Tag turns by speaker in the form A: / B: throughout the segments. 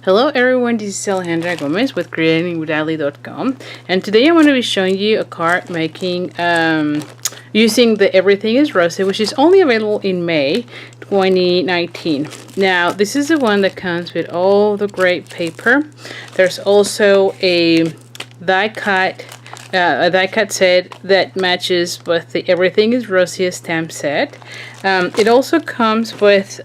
A: Hello everyone, this is Alejandra Gomez with creatingwithali.com, and today I'm going to be showing you a card making using the Everything is Rosy, which is only available in May 2019. Now this is the one that comes with all the great paper. There's also a die cut set that matches with the Everything is Rosy stamp set. It also comes with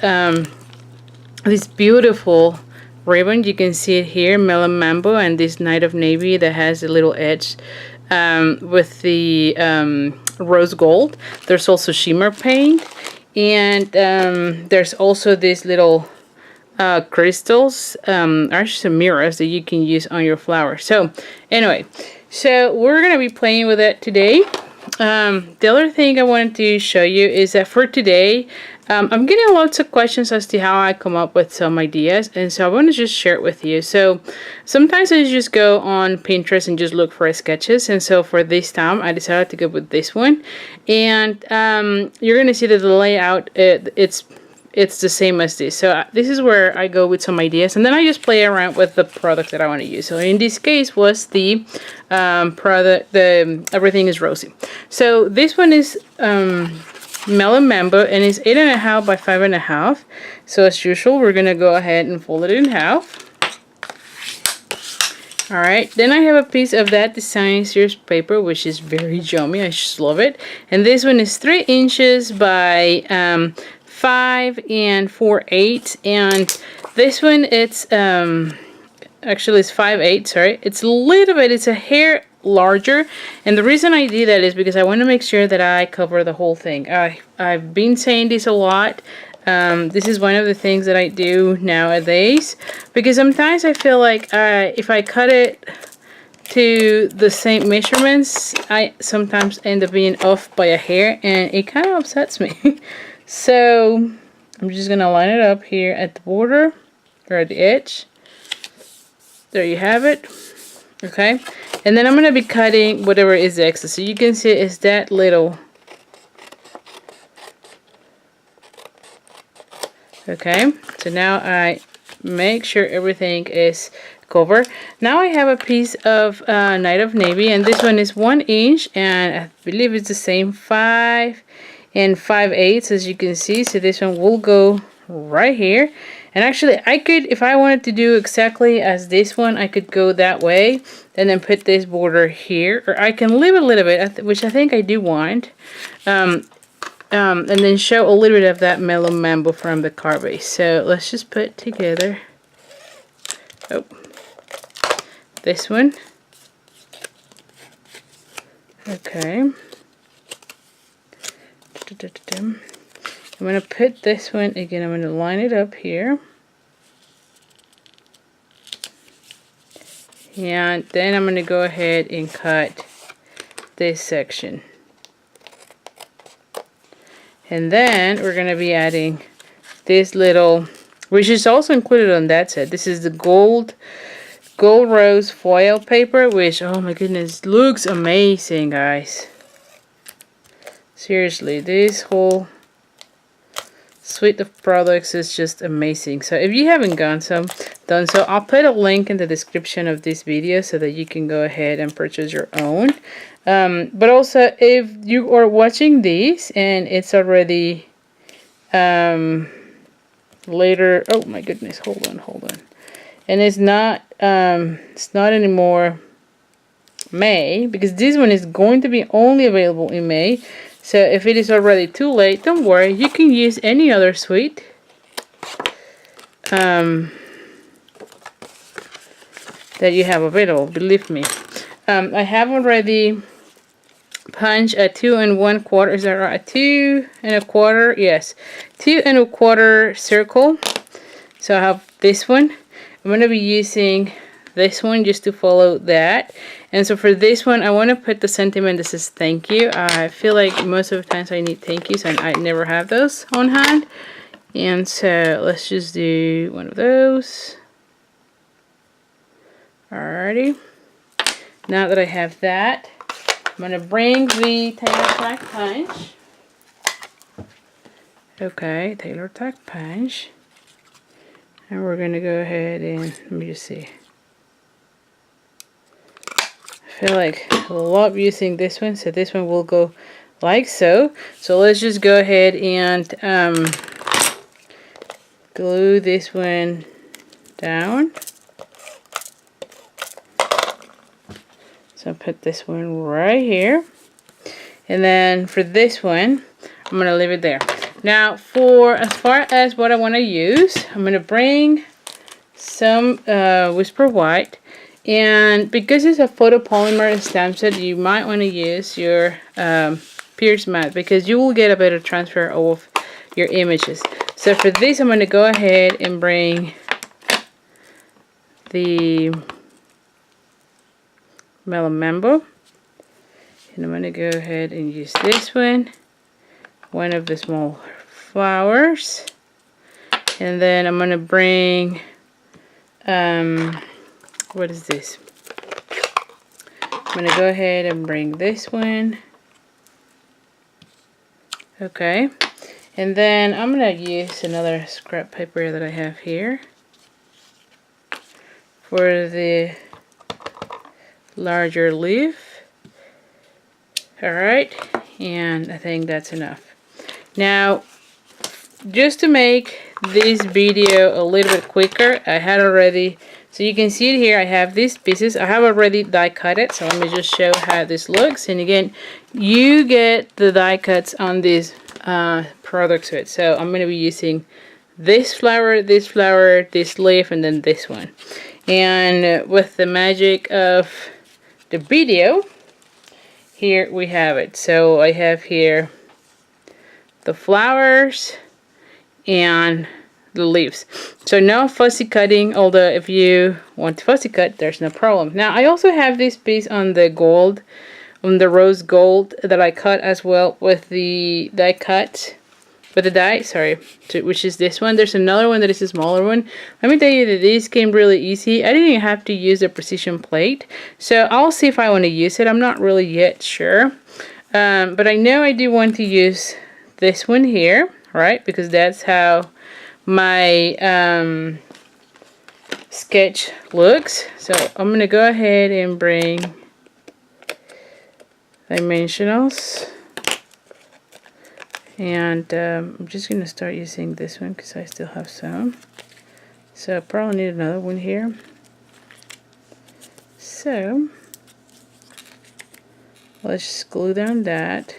A: this beautiful ribbon. You can see it here, Melon Mambo, and this Night of Navy that has a little edge with the rose gold. There's also shimmer paint, and there's also these little crystals, actually mirrors that you can use on your flower. So anyway, so we're gonna be playing with it today. The other thing I wanted to show you is that for today, I'm getting lots of questions as to how I come up with some ideas, and so I want to just share it with you. So sometimes I just go on Pinterest and just look for sketches, and so for this time I decided to go with this one, and you're gonna see that the layout it's the same as this. So this is where I go with some ideas, and then I just play around with the product that I want to use. So in this case was the product, the Everything is Rosy. So this one is Melon Mambo, and it's 8.5 by 5.5. So as usual, we're gonna go ahead and fold it in half. Alright, then I have a piece of that design series paper, which is very yummy. I just love it. And this one is 3 inches by 5 4/8, and this one it's actually it's 5/8. Sorry, it's a little bit, it's a hair larger, and the reason I did that is because I want to make sure that I cover the whole thing. I've been saying this a lot. This is one of the things that I do nowadays, because sometimes I feel like if I cut it to the same measurements, I sometimes end up being off by a hair, and it kind of upsets me. So I'm just gonna line it up here at the border or at the edge. There you have it. Okay, and then I'm gonna be cutting whatever is excess. So you can see it's that little. Okay, so now I make sure everything is covered. Now I have a piece of Night of Navy, and this one is 1 inch, and I believe it's the same 5 5/8, as you can see. So this one will go right here. And actually, I could, if I wanted to do exactly as this one, I could go that way and then put this border here, or I can leave a little bit, which I think I do want, and then show a little bit of that Melon Mambo from the card base. So let's just put together, this one. Okay. I'm going to put this one again, I'm going to line it up here, and then I'm going to go ahead and cut this section, and then we're going to be adding this little, which is also included on that set. This is the gold rose foil paper, which, oh my goodness, looks amazing, guys. Seriously, this whole suite of products is just amazing. So if you haven't done so, I'll put a link in the description of this video so that you can go ahead and purchase your own. But also, if you are watching this and it's already later, oh my goodness, hold on, and it's not anymore May, because this one is going to be only available in May. So if it is already too late, don't worry, you can use any other suite that you have available, believe me. I have already punched a 2 1/4, is that right? 2 1/4, yes, 2 1/4 circle. So I have this one. I'm going to be using this one just to follow that. And so for this one, I want to put the sentiment that says thank you. I feel like most of the times I need thank yous, and I never have those on hand. And so let's just do one of those. Alrighty. Now that I have that, I'm going to bring the Tailor Tack Punch. Okay, Tailor Tack Punch. And we're going to go ahead and, let me just see. I feel like I love using this one, so this one will go like so. So let's just go ahead and glue this one down. So put this one right here. And then for this one, I'm going to leave it there. Now for as far as what I want to use, I'm going to bring some Whisper White. And because it's a photopolymer stamp set, you might want to use your Pierce Matte, because you will get a better transfer of your images. So for this, I'm going to go ahead and bring the Mellow Mambo. And I'm going to go ahead and use this one of the small flowers. And then I'm going to bring, what is this? I'm going to go ahead and bring this one. Okay. And then I'm going to use another scrap paper that I have here for the larger leaf. Alright, and I think that's enough. Now, just to make this video a little bit quicker, I had already, so you can see it here, I have these pieces. I have already die cut it, so let me just show how this looks. And again, you get the die cuts on these products with. So I'm going to be using this flower, this leaf, and then this one. And with the magic of the video, here we have it. So I have here the flowers and the leaves. So no fussy cutting, although if you want to fussy cut, there's no problem. Now I also have this piece on the gold, on the rose gold, that I cut as well with the die cut, with the die, sorry, which is this one. There's another one that is a smaller one. Let me tell you that these came really easy. I didn't even have to use a precision plate. So I'll see if I want to use it. I'm not really yet sure. But I know I do want to use this one here, right? Because that's how my sketch looks. So I'm going to go ahead and bring dimensionals. And I'm just going to start using this one because I still have some. So I probably need another one here. So let's just glue down that.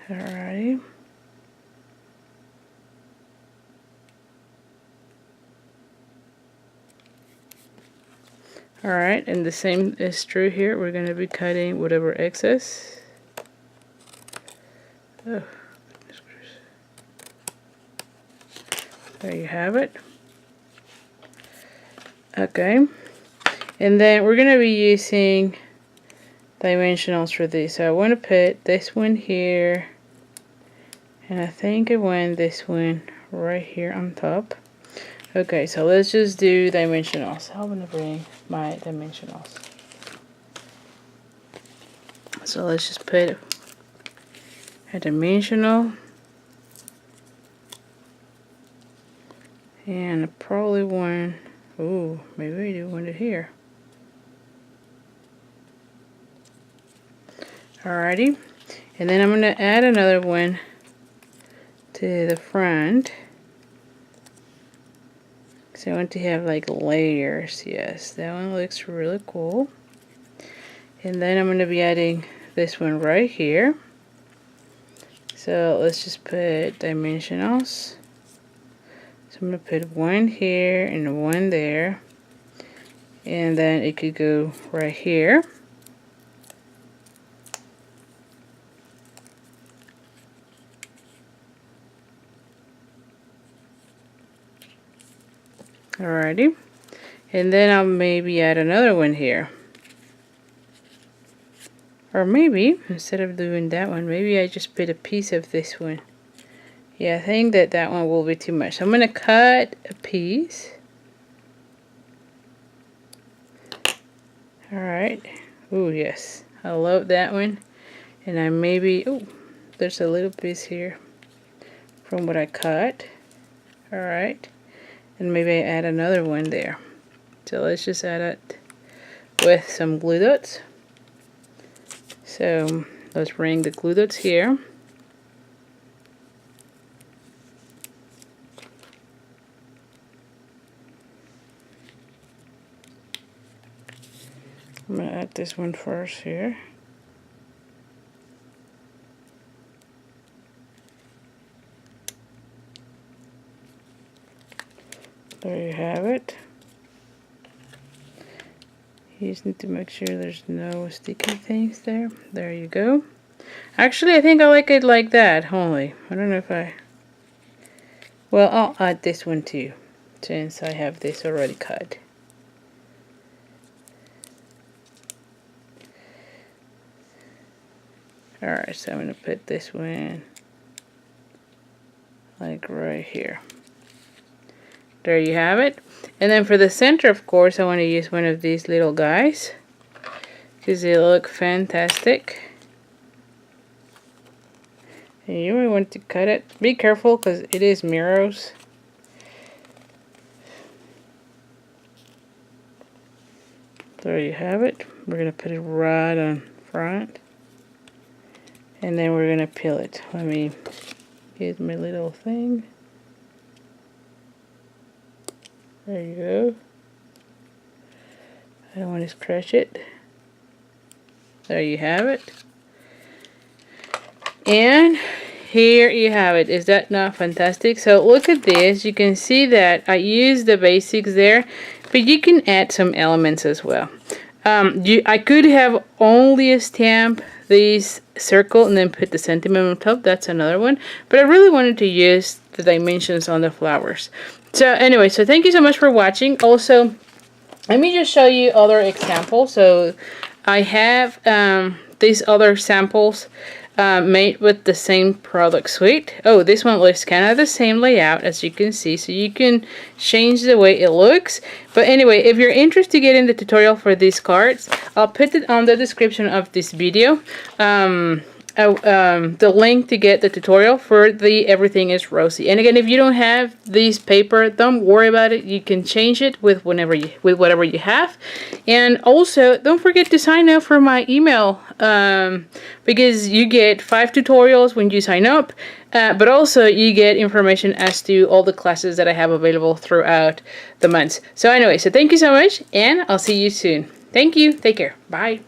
A: Alrighty. Alright, and the same is true here. We're going to be cutting whatever excess. Oh, goodness gracious. There you have it. Okay. And then we're going to be using dimensionals for this. So I want to put this one here. And I think I want this one right here on top. Okay, so let's just do dimensionals. I'm going to bring my dimensionals. So let's just put a dimensional. And I probably want, oh, maybe I do want it here. Alrighty. And then I'm going to add another one to the front. So I want to have like layers. Yes, that one looks really cool. And then I'm going to be adding this one right here. So let's just put dimensionals. So I'm going to put one here and one there. And then it could go right here. Alrighty, and then I'll maybe add another one here. Or maybe, instead of doing that one, maybe I just put a piece of this one. Yeah, I think that that one will be too much. So I'm going to cut a piece. Alright. Oh, yes. I love that one. And I maybe, oh, there's a little piece here from what I cut. Alright. And maybe I add another one there. So let's just add it with some glue dots. So let's bring the glue dots here. I'm going to add this one first here. There you have it. You just need to make sure there's no sticky things there. There you go. Actually, I think I like it like that only. I don't know if I... Well, I'll add this one too, since I have this already cut. Alright, so I'm going to put this one like right here. There you have it. And then for the center, of course, I want to use one of these little guys because they look fantastic. And you might want to cut it. Be careful because it is mirrors. There you have it. We're going to put it right on front. And then we're going to peel it. Let me get my little thing. There you go. I don't want to scratch it. There you have it. And here you have it. Is that not fantastic? So look at this. You can see that I used the basics there, but you can add some elements as well. I could have only stamp this circle and then put the sentiment on top. That's another one. But I really wanted to use the dimensions on the flowers. So anyway, so thank you so much for watching. Also, let me just show you other examples. So I have these other samples made with the same product suite. Oh, this one looks kind of the same layout as you can see, so you can change the way it looks. But anyway, if you're interested to get in the tutorial for these cards, I'll put it on the description of this video. The link to get the tutorial for the Everything is Rosy. And again, if you don't have this paper, don't worry about it. You can change it with whatever you have. And also, don't forget to sign up for my email because you get 5 tutorials when you sign up. But also, you get information as to all the classes that I have available throughout the months. So anyway, so thank you so much, and I'll see you soon. Thank you. Take care. Bye.